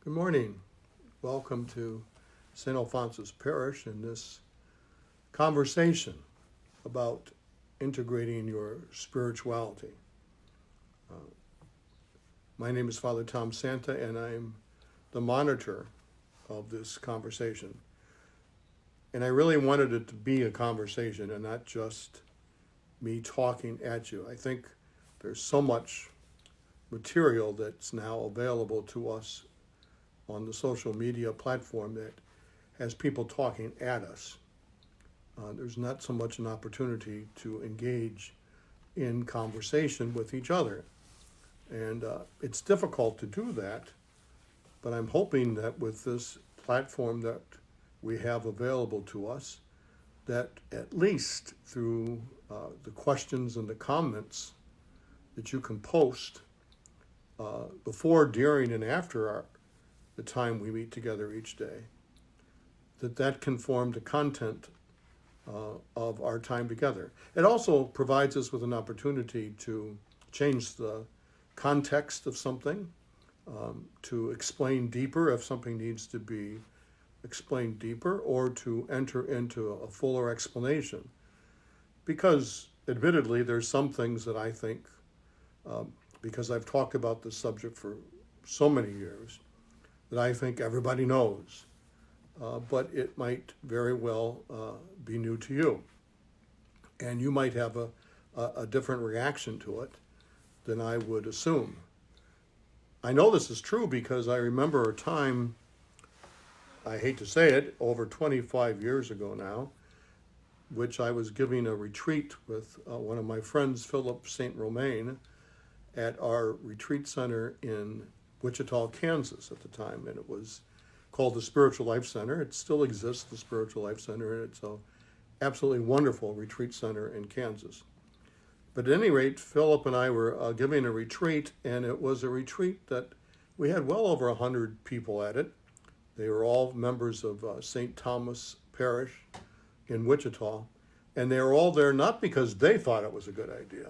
Good morning. Welcome to St. Alphonsus Parish in this conversation about integrating your spirituality. My name is Father Tom Santa, and I'm the monitor of this conversation. And I really wanted it to be a conversation and not just me talking at you. I think there's so much material that's now available to us on the social media platform that has people talking at us. There's not so much an opportunity to engage in conversation with each other. And it's difficult to do that, but I'm hoping that with this platform that we have available to us, that at least through the questions and the comments that you can post before, during, and after the time we meet together each day, that can form the content of our time together. It also provides us with an opportunity to change the context of something, to explain deeper if something needs to be explained deeper, or to enter into a fuller explanation. Because admittedly, there's some things that I think, because I've talked about this subject for so many years, that I think everybody knows, but it might very well be new to you. And you might have a different reaction to it than I would assume. I know this is true because I remember a time, I hate to say it, over 25 years ago now, which I was giving a retreat with one of my friends, Philip St. Romain, at our retreat center in Wichita, Kansas at the time, and it was called the Spiritual Life Center. It still exists, the Spiritual Life Center, and it's an absolutely wonderful retreat center in Kansas. But at any rate, Philip and I were giving a retreat, and it was a retreat that we had well over 100 people at it. They were all members of St. Thomas Parish in Wichita, and they were all there not because they thought it was a good idea.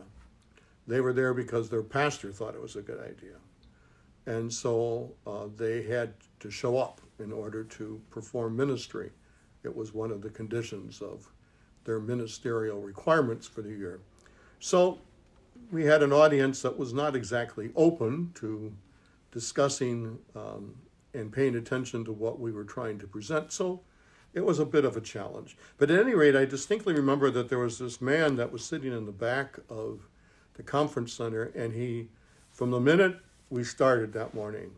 They were there because their pastor thought it was a good idea. And so they had to show up in order to perform ministry. It was one of the conditions of their ministerial requirements for the year. So we had an audience that was not exactly open to discussing and paying attention to what we were trying to present. So it was a bit of a challenge. But at any rate, I distinctly remember that there was this man that was sitting in the back of the conference center, and he, from the minute we started that morning,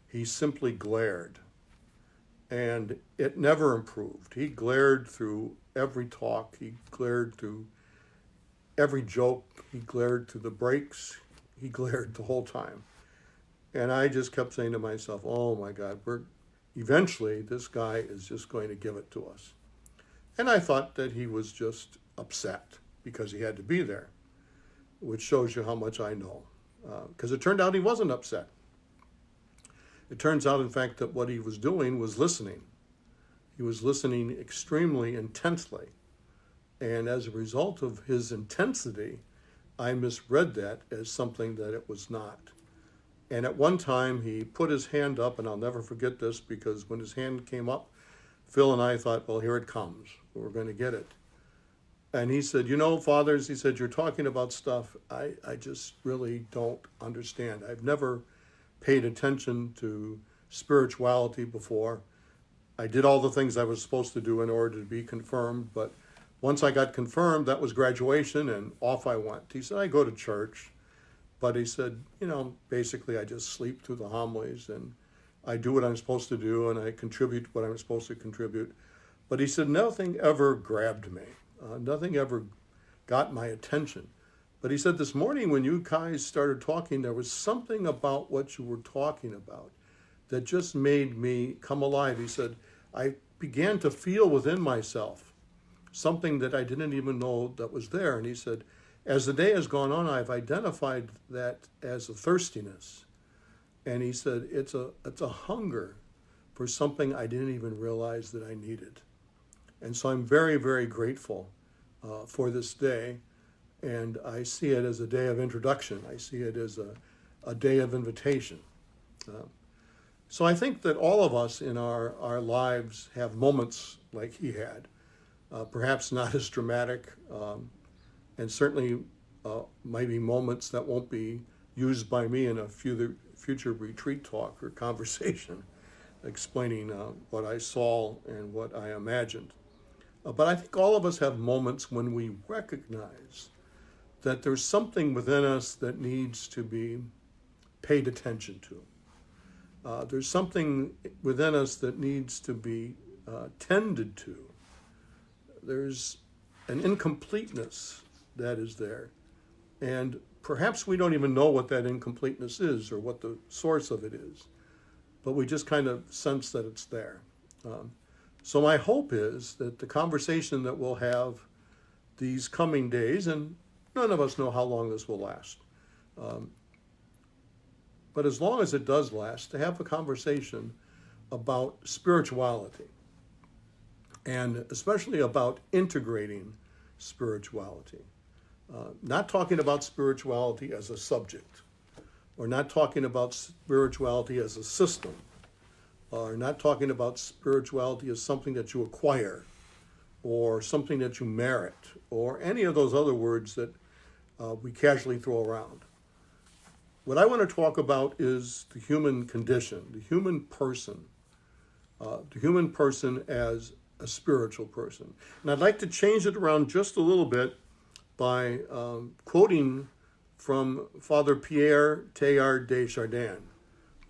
he simply glared. And it never improved. He glared through every talk. He glared through every joke. He glared through the breaks. He glared the whole time. And I just kept saying to myself, oh my God, eventually this guy is just going to give it to us. And I thought that he was just upset because he had to be there, which shows you how much I know. Because it turned out he wasn't upset. It turns out, in fact, that what he was doing was listening. He was listening extremely intensely. And as a result of his intensity, I misread that as something that it was not. And at one time, he put his hand up, and I'll never forget this, because when his hand came up, Phil and I thought, well, here it comes. We're going to get it. And he said, you know, fathers, he said, you're talking about stuff I just really don't understand. I've never paid attention to spirituality before. I did all the things I was supposed to do in order to be confirmed, but once I got confirmed, that was graduation, and off I went. He said, I go to church, but he said, you know, basically I just sleep through the homilies, and I do what I'm supposed to do, and I contribute what I'm supposed to contribute. But he said, nothing ever grabbed me. Nothing ever got my attention. But he said, this morning when you guys started talking, there was something about what you were talking about that just made me come alive. He said, I began to feel within myself something that I didn't even know that was there. And he said, as the day has gone on, I've identified that as a thirstiness. And he said, it's a hunger for something I didn't even realize that I needed. And so I'm very, very grateful for this day. And I see it as a day of introduction. I see it as a day of invitation. So I think that all of us in our lives have moments like he had, perhaps not as dramatic, and certainly maybe moments that won't be used by me in a future retreat talk or conversation explaining what I saw and what I imagined. But I think all of us have moments when we recognize that there's something within us that needs to be paid attention to. There's something within us that needs to be tended to. There's an incompleteness that is there. And perhaps we don't even know what that incompleteness is or what the source of it is, but we just kind of sense that it's there. So my hope is that the conversation that we'll have these coming days, and none of us know how long this will last, but as long as it does last, to have a conversation about spirituality, and especially about integrating spirituality. Not talking about spirituality as a subject, or not talking about spirituality as a system, or not talking about spirituality as something that you acquire, or something that you merit, or any of those other words that we casually throw around. What I want to talk about is the human condition, the human person as a spiritual person. And I'd like to change it around just a little bit by quoting from Father Pierre Teilhard de Chardin,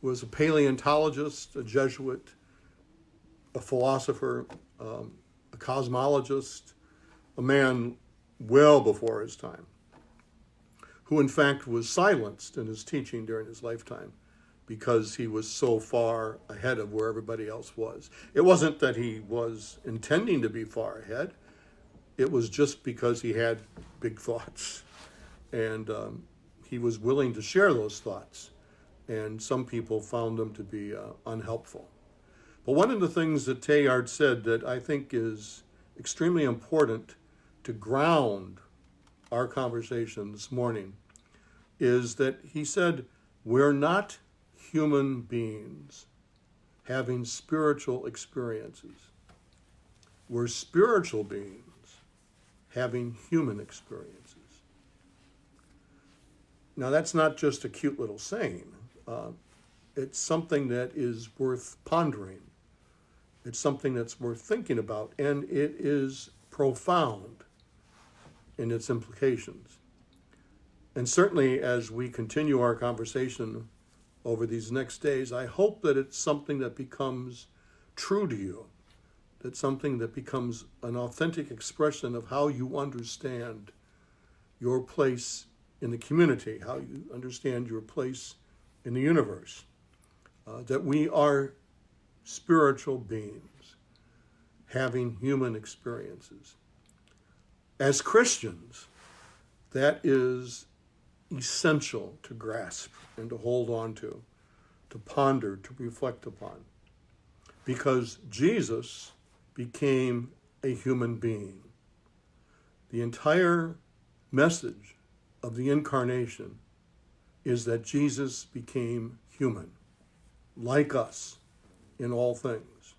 who was a paleontologist, a Jesuit, a philosopher, a cosmologist, a man well before his time, who in fact was silenced in his teaching during his lifetime because he was so far ahead of where everybody else was. It wasn't that he was intending to be far ahead. It was just because he had big thoughts, and he was willing to share those thoughts, and some people found them to be unhelpful. But one of the things that Teilhard said that I think is extremely important to ground our conversation this morning is that he said, we're not human beings having spiritual experiences. We're spiritual beings having human experiences. Now, that's not just a cute little saying. It's something that is worth pondering. It's something that's worth thinking about, and it is profound in its implications. And certainly as we continue our conversation over these next days, I hope that it's something that becomes true to you, that's something that becomes an authentic expression of how you understand your place in the community, how you understand your place in the universe, that we are spiritual beings having human experiences. As Christians, that is essential to grasp and to hold on to ponder, to reflect upon. Because Jesus became a human being. The entire message of the incarnation is that Jesus became human, like us in all things.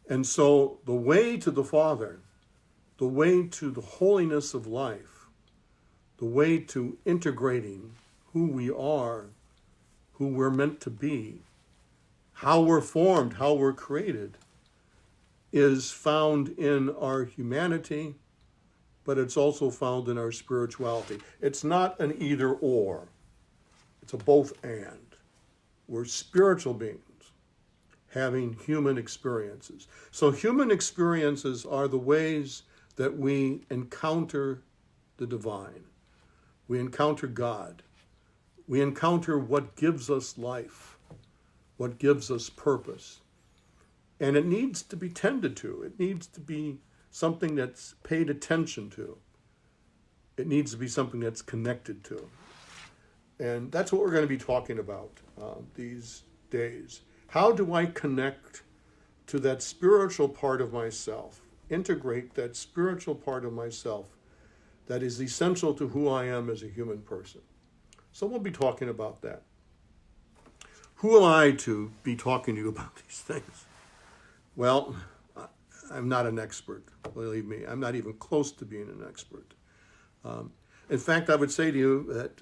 And so the way to the Father, the way to the holiness of life, the way to integrating who we are, who we're meant to be, how we're formed, how we're created, is found in our humanity, but it's also found in our spirituality. It's not an either or. It's a both and. We're spiritual beings having human experiences. So human experiences are the ways that we encounter the divine. We encounter God. We encounter what gives us life, what gives us purpose. And it needs to be tended to. It needs to be something that's paid attention to. It needs to be something that's connected to. And that's what we're going to be talking about these days. How do I connect to that spiritual part of myself, integrate that spiritual part of myself that is essential to who I am as a human person? So we'll be talking about that. Who am I to be talking to you about these things? Well, I'm not an expert, believe me. I'm not even close to being an expert. In fact, I would say to you that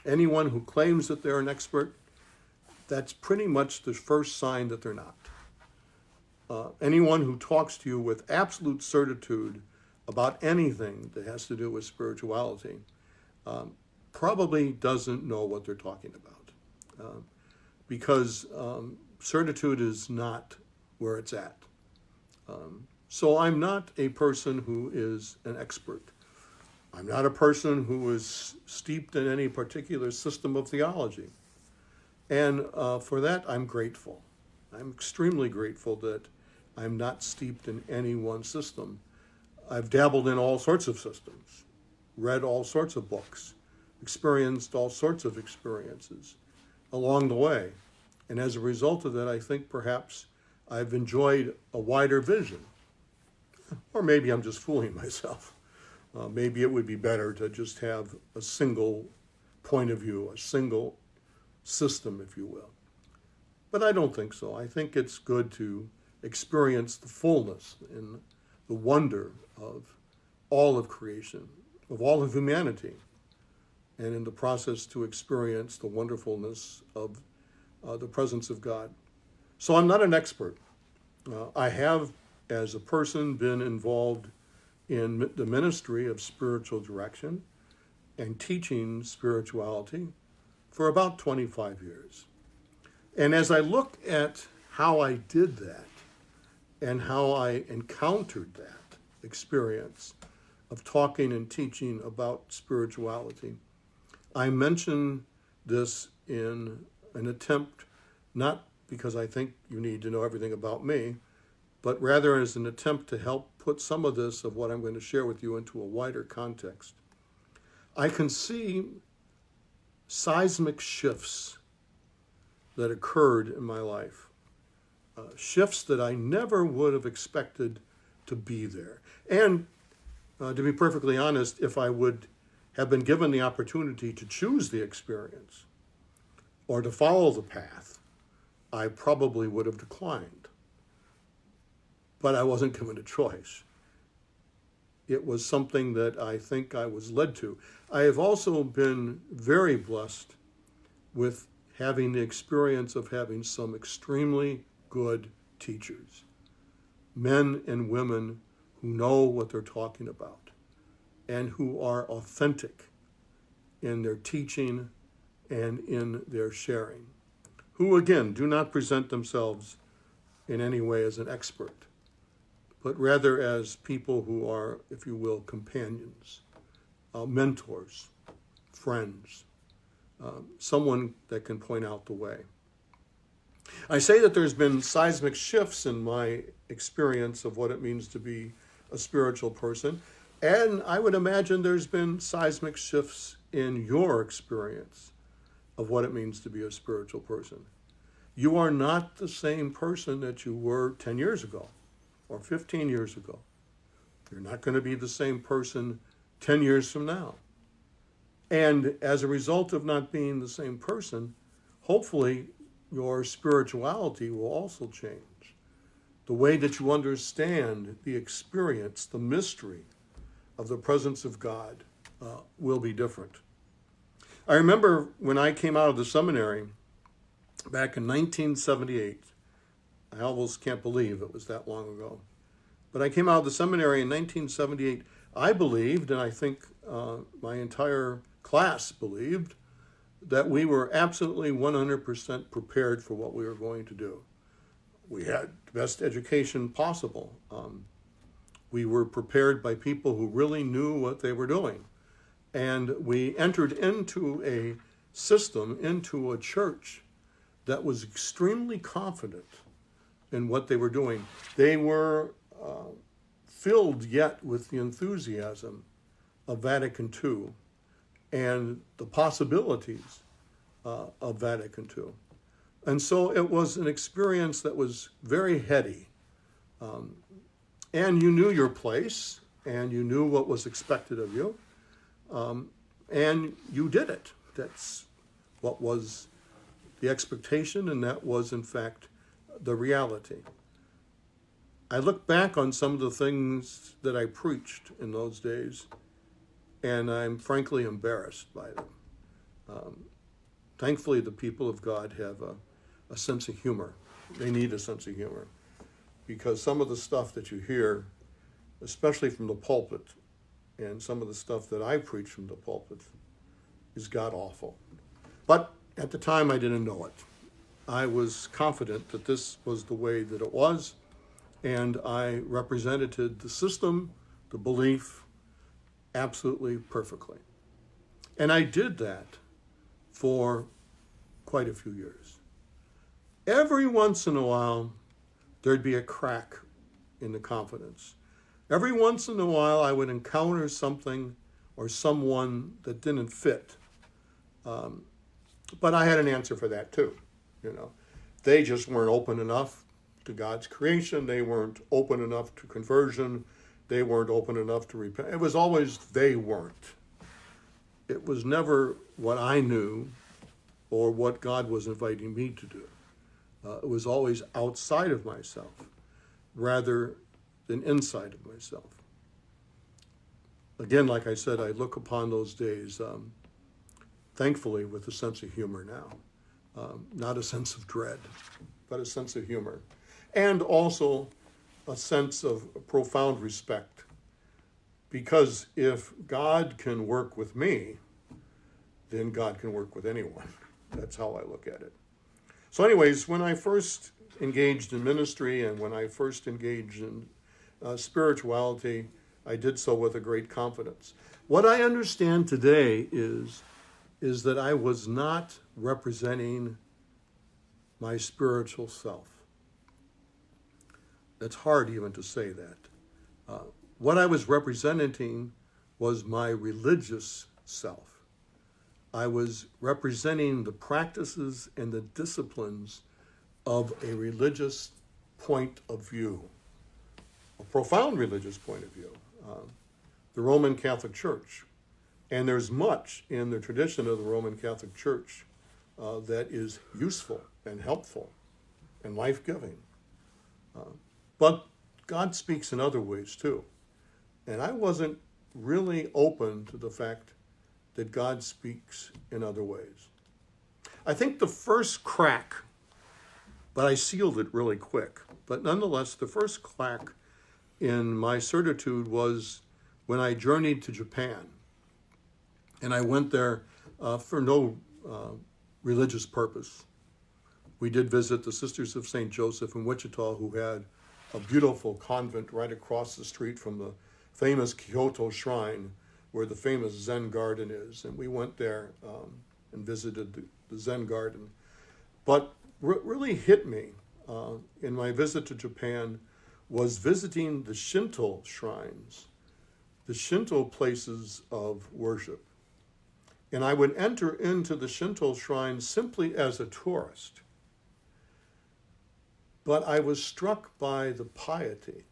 anyone who claims that they're an expert, that's pretty much the first sign that they're not. Anyone who talks to you with absolute certitude about anything that has to do with spirituality probably doesn't know what they're talking about. Because certitude is not where it's at. So I'm not a person who is an expert. I'm not a person who is steeped in any particular system of theology. And for that, I'm grateful. I'm extremely grateful that I'm not steeped in any one system. I've dabbled in all sorts of systems, read all sorts of books, experienced all sorts of experiences along the way. And as a result of that, I think perhaps I've enjoyed a wider vision. Or maybe I'm just fooling myself. Maybe it would be better to just have a single point of view, a single system, if you will. But I don't think so. I think it's good to experience the fullness and the wonder of all of creation, of all of humanity, and in the process to experience the wonderfulness of the presence of God. So I'm not an expert. I have, as a person, been involved in the ministry of spiritual direction and teaching spirituality for about 25 years. And as I look at how I did that and how I encountered that experience of talking and teaching about spirituality, I mention this in an attempt, not because I think you need to know everything about me, but rather as an attempt to help put some of this, of what I'm going to share with you, into a wider context. I can see seismic shifts that occurred in my life, shifts that I never would have expected to be there. And to be perfectly honest, if I would have been given the opportunity to choose the experience or to follow the path, I probably would have declined. But I wasn't given a choice. It was something that I think I was led to. I have also been very blessed with having the experience of having some extremely good teachers, men and women who know what they're talking about and who are authentic in their teaching and in their sharing, who, again, do not present themselves in any way as an expert, but rather as people who are, if you will, companions, mentors, friends, someone that can point out the way. I say that there's been seismic shifts in my experience of what it means to be a spiritual person, and I would imagine there's been seismic shifts in your experience of what it means to be a spiritual person. You are not the same person that you were 10 years ago. Or 15 years ago. You're not going to be the same person 10 years from now. And as a result of not being the same person, hopefully your spirituality will also change. The way that you understand the experience, the mystery of the presence of God will be different. I remember when I came out of the seminary back in 1978, I almost can't believe it was that long ago. But I came out of the seminary in 1978. I believed, and I think my entire class believed, that we were absolutely 100% prepared for what we were going to do. We had the best education possible. We were prepared by people who really knew what they were doing. And we entered into a system, into a church that was extremely confident in what they were doing. They were filled yet with the enthusiasm of Vatican II and the possibilities of Vatican II. And so it was an experience that was very heady. And you knew your place, and you knew what was expected of you, and you did it. That's what was the expectation, and that was, in fact, the reality. I look back on some of the things that I preached in those days, and I'm frankly embarrassed by them. Thankfully, the people of God have a sense of humor. They need a sense of humor, because some of the stuff that you hear, especially from the pulpit, and some of the stuff that I preach from the pulpit, is god-awful. But at the time, I didn't know it. I was confident that this was the way that it was, and I represented the system, the belief, absolutely perfectly. And I did that for quite a few years. Every once in a while, there'd be a crack in the confidence. Every once in a while, I would encounter something or someone that didn't fit. But I had an answer for that too. They just weren't open enough to God's creation. They weren't open enough to conversion. They weren't open enough to repent. It was always they weren't. It was never what I knew or what God was inviting me to do. It was always outside of myself rather than inside of myself. Again, like I said, I look upon those days, thankfully, with a sense of humor now. Not a sense of dread, but a sense of humor. And also a sense of profound respect. Because if God can work with me, then God can work with anyone. That's how I look at it. So anyways, when I first engaged in ministry and when I first engaged in spirituality, I did so with a great confidence. What I understand today is that I was not representing my spiritual self. It's hard even to say that. What I was representing was my religious self. I was representing the practices and the disciplines of a religious point of view, a profound religious point of view, the Roman Catholic Church. And there's much in the tradition of the Roman Catholic Church that is useful and helpful and life-giving. But God speaks in other ways too. And I wasn't really open to the fact that God speaks in other ways. I think the first crack, but I sealed it really quick, but nonetheless, the first crack in my certitude was when I journeyed to Japan. And I went there for no religious purpose. We did visit the Sisters of St. Joseph in Wichita, who had a beautiful convent right across the street from the famous Kyoto Shrine, where the famous Zen garden is. And we went there and visited the Zen garden. But what really hit me in my visit to Japan was visiting the Shinto shrines, the Shinto places of worship. And I would enter into the Shinto shrine simply as a tourist. But I was struck by the piety.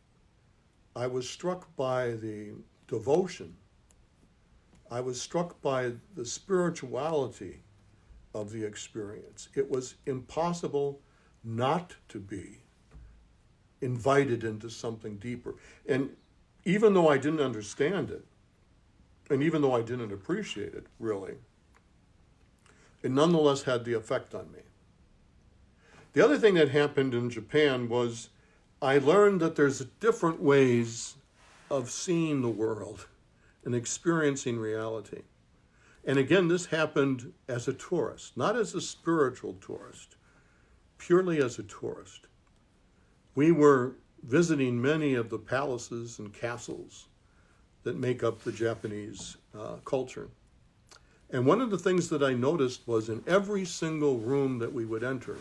I was struck by the devotion. I was struck by the spirituality of the experience. It was impossible not to be invited into something deeper. And even though I didn't understand it, and even though I didn't appreciate it, really, it nonetheless had the effect on me. The other thing that happened in Japan was I learned that there's different ways of seeing the world and experiencing reality. And again, this happened as a tourist, not as a spiritual tourist, purely as a tourist. We were visiting many of the palaces and castles that make up the Japanese culture. And one of the things that I noticed was in every single room that we would enter,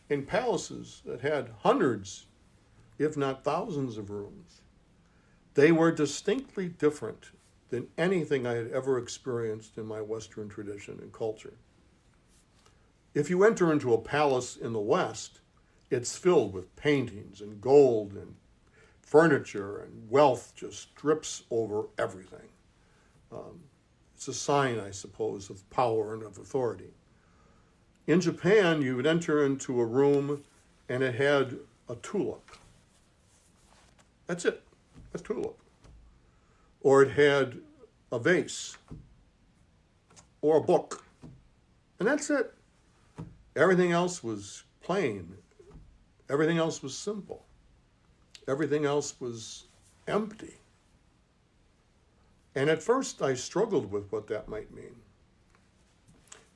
in palaces that had hundreds, if not thousands of rooms, they were distinctly different than anything I had ever experienced in my Western tradition and culture. If you enter into a palace in the West, it's filled with paintings and gold and furniture, and wealth just drips over everything. It's a sign, I suppose, of power and of authority. In Japan, you would enter into a room and it had a tulip. That's it, a tulip. Or it had a vase or a book, and that's it. Everything else was plain. Everything else was simple. Everything else was empty. And at first I struggled with what that might mean.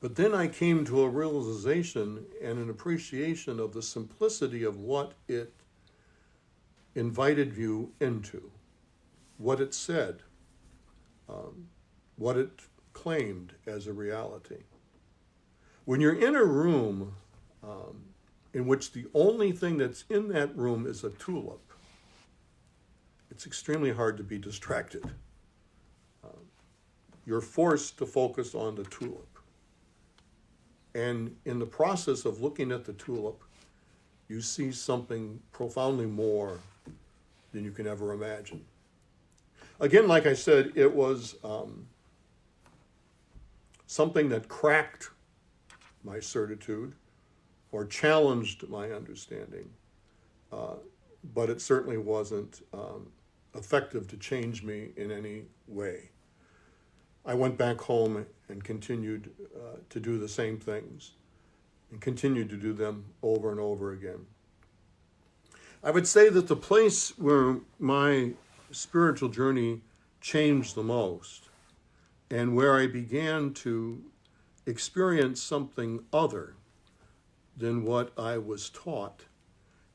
But then I came to a realization and an appreciation of the simplicity of what it invited you into, what it said, what it claimed as a reality. When you're in a room in which the only thing that's in that room is a tulip, it's extremely hard to be distracted. You're forced to focus on the tulip. And in the process of looking at the tulip, you see something profoundly more than you can ever imagine. Again, like I said, it was something that cracked my certitude or challenged my understanding, but it certainly wasn't effective to change me in any way. I went back home and continued to do the same things and continued to do them over and over again. I would say that the place where my spiritual journey changed the most and where I began to experience something other than what I was taught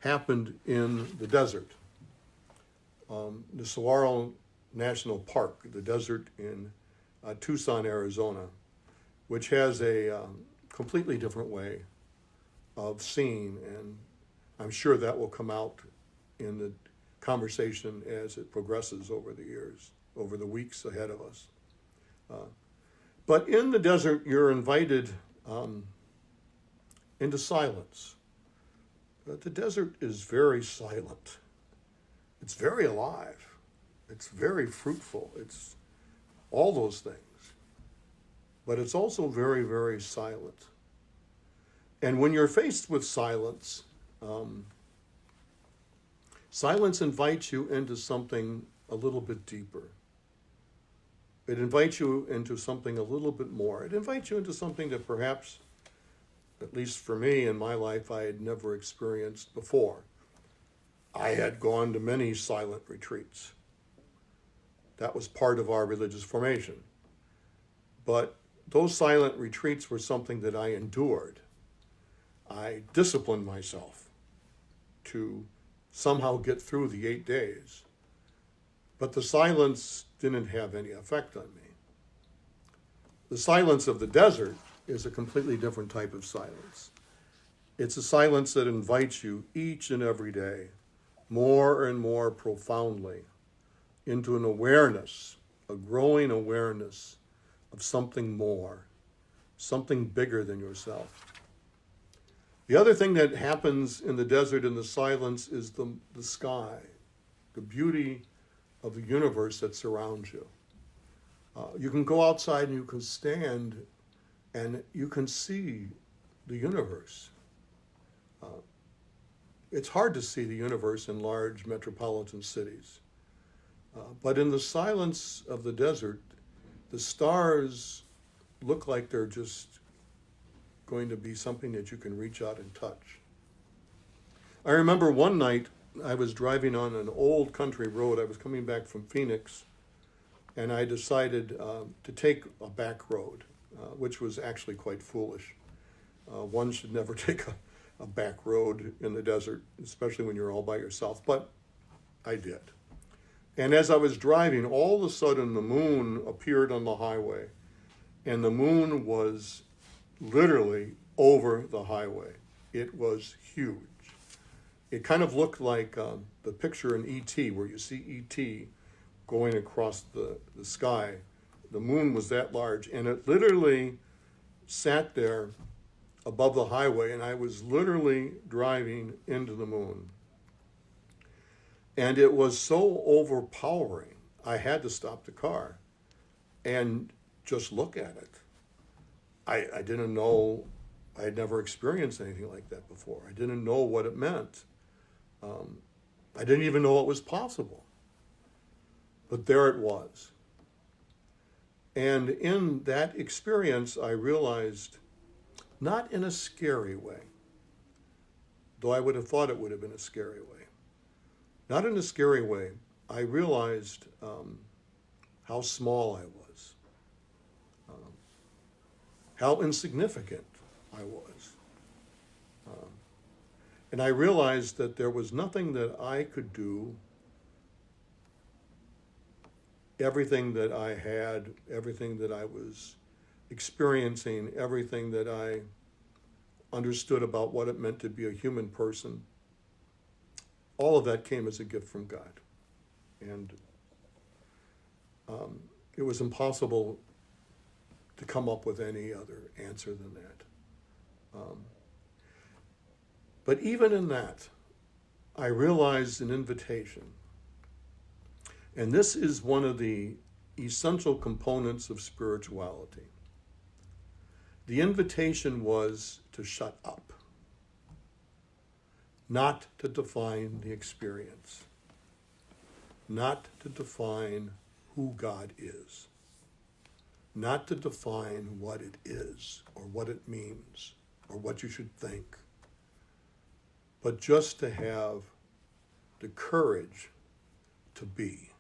happened in the desert. The Saguaro National Park, the desert in Tucson, Arizona, which has a completely different way of seeing, and I'm sure that will come out in the conversation as it progresses over the years, over the weeks ahead of us. But in the desert, you're invited into silence. The desert is very silent. It's very alive. It's very fruitful. It's all those things. But it's also very, very silent. And when you're faced with silence, silence invites you into something a little bit deeper. It invites you into something a little bit more. It invites you into something that perhaps, at least for me in my life, I had never experienced before. I had gone to many silent retreats. That was part of our religious formation. But those silent retreats were something that I endured. I disciplined myself to somehow get through the 8 days. But the silence didn't have any effect on me. The silence of the desert is a completely different type of silence. It's a silence that invites you each and every day, more and more profoundly, into an awareness, a growing awareness of something more, something bigger than yourself. The other thing that happens in the desert in the silence is the sky, the beauty of the universe that surrounds you. You can go outside and you can stand and you can see the universe. It's hard to see the universe in large metropolitan cities. But in the silence of the desert, the stars look like they're just going to be something that you can reach out and touch. I remember one night I was driving on an old country road. I was coming back from Phoenix, and I decided to take a back road, which was actually quite foolish. One should never take a back road in the desert, especially when you're all by yourself, but I did. And as I was driving, all of a sudden the moon appeared on the highway, and the moon was literally over the highway. It was huge. It kind of looked like the picture in E.T., where you see E.T. going across the sky. The moon was that large, and it literally sat there above the highway, and I was literally driving into the moon. And it was so overpowering, I had to stop the car and just look at it. I didn't know I had never experienced anything like that before. I didn't know what it meant. I didn't even know it was possible. But there it was. And in that experience, I realized, not in a scary way, though I would have thought it would have been a scary way, not in a scary way, I realized how small I was, how insignificant I was. And I realized that there was nothing that I could do. Everything that I had, everything that I was experiencing, everything that I understood about what it meant to be a human person, all of that came as a gift from God. And it was impossible to come up with any other answer than that. But even in that, I realized an invitation. And this is one of the essential components of spirituality. The invitation was to shut up, not to define the experience, not to define who God is, not to define what it is or what it means or what you should think, but just to have the courage to be.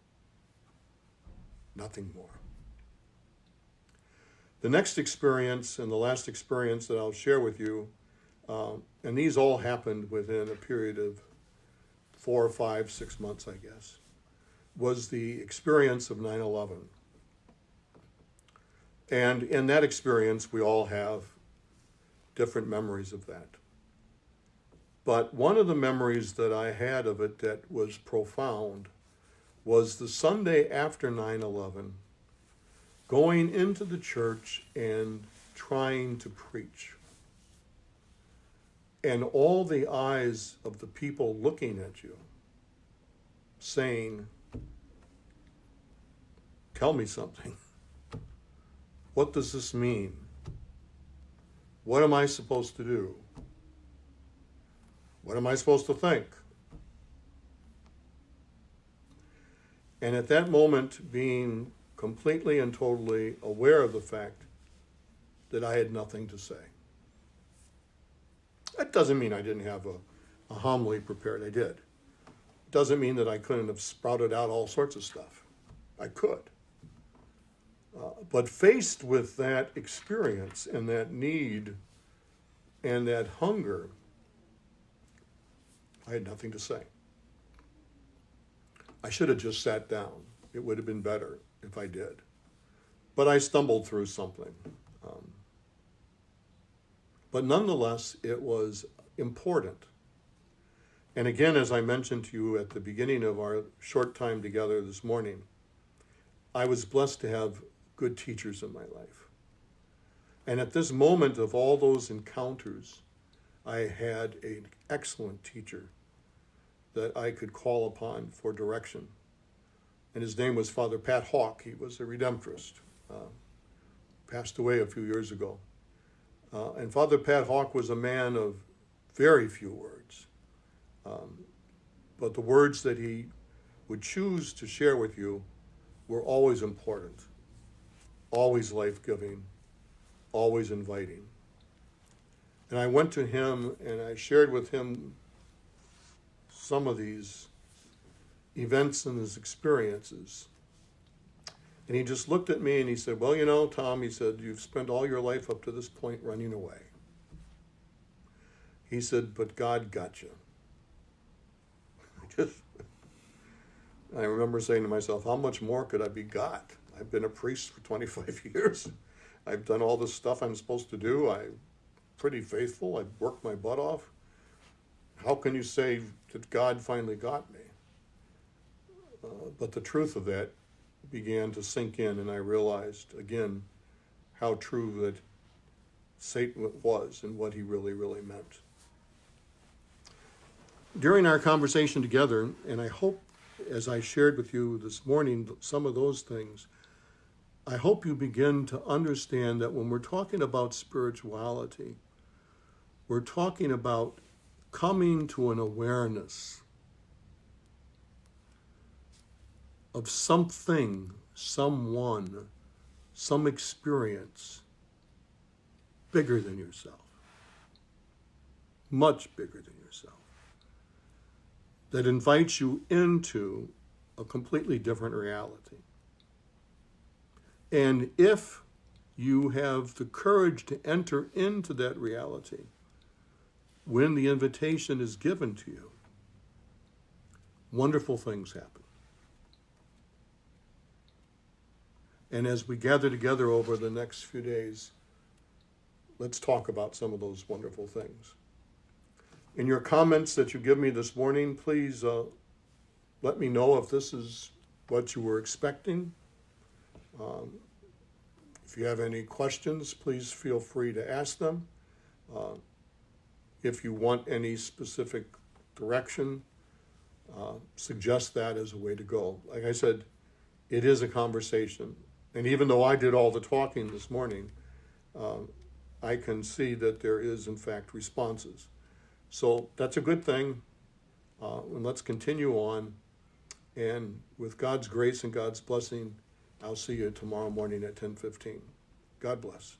Nothing more. The next experience and the last experience that I'll share with you, and these all happened within a period of 4 or 5, 6 months, I guess, was the experience of 9/11. And in that experience, we all have different memories of that. But one of the memories that I had of it that was profound was the Sunday after 9/11, going into the church and trying to preach. And all the eyes of the people looking at you, saying, tell me something. What does this mean? What am I supposed to do? What am I supposed to think? And at that moment, being completely and totally aware of the fact that I had nothing to say. That doesn't mean I didn't have a homily prepared. I did. It doesn't mean that I couldn't have sprouted out all sorts of stuff. I could. But faced with that experience and that need and that hunger, I had nothing to say. I should have just sat down. It would have been better if I did. But I stumbled through something. But nonetheless, it was important. And again, as I mentioned to you at the beginning of our short time together this morning, I was blessed to have good teachers in my life. And at this moment of all those encounters, I had an excellent teacher that I could call upon for direction. And his name was Father Pat Hawke. He was a Redemptorist, passed away a few years ago. And Father Pat Hawke was a man of very few words. But the words that he would choose to share with you were always important, always life-giving, always inviting. And I went to him and I shared with him some of these events and his experiences. And he just looked at me and he said, well, you know, Tom, he said, you've spent all your life up to this point running away. He said, but God got you. I remember saying to myself, how much more could I be got? I've been a priest for 25 years. I've done all this stuff I'm supposed to do. I'm pretty faithful. I've worked my butt off. How can you say that God finally got me? But the truth of that began to sink in, and I realized, again, how true that Satan was and what he really, really meant. During our conversation together, and I hope, as I shared with you this morning, some of those things, I hope you begin to understand that when we're talking about spirituality, We're talking about coming to an awareness of something, someone, some experience bigger than yourself, much bigger than yourself, that invites you into a completely different reality. And if you have the courage to enter into that reality when the invitation is given to you, wonderful things happen. And as we gather together over the next few days, let's talk about some of those wonderful things. In your comments that you give me this morning, please let me know if this is what you were expecting. If you have any questions, please feel free to ask them. If you want any specific direction, suggest that as a way to go. Like I said, it is a conversation. And even though I did all the talking this morning, I can see that there is, in fact, responses. So that's a good thing. And let's continue on. And with God's grace and God's blessing, I'll see you tomorrow morning at 10:15. God bless.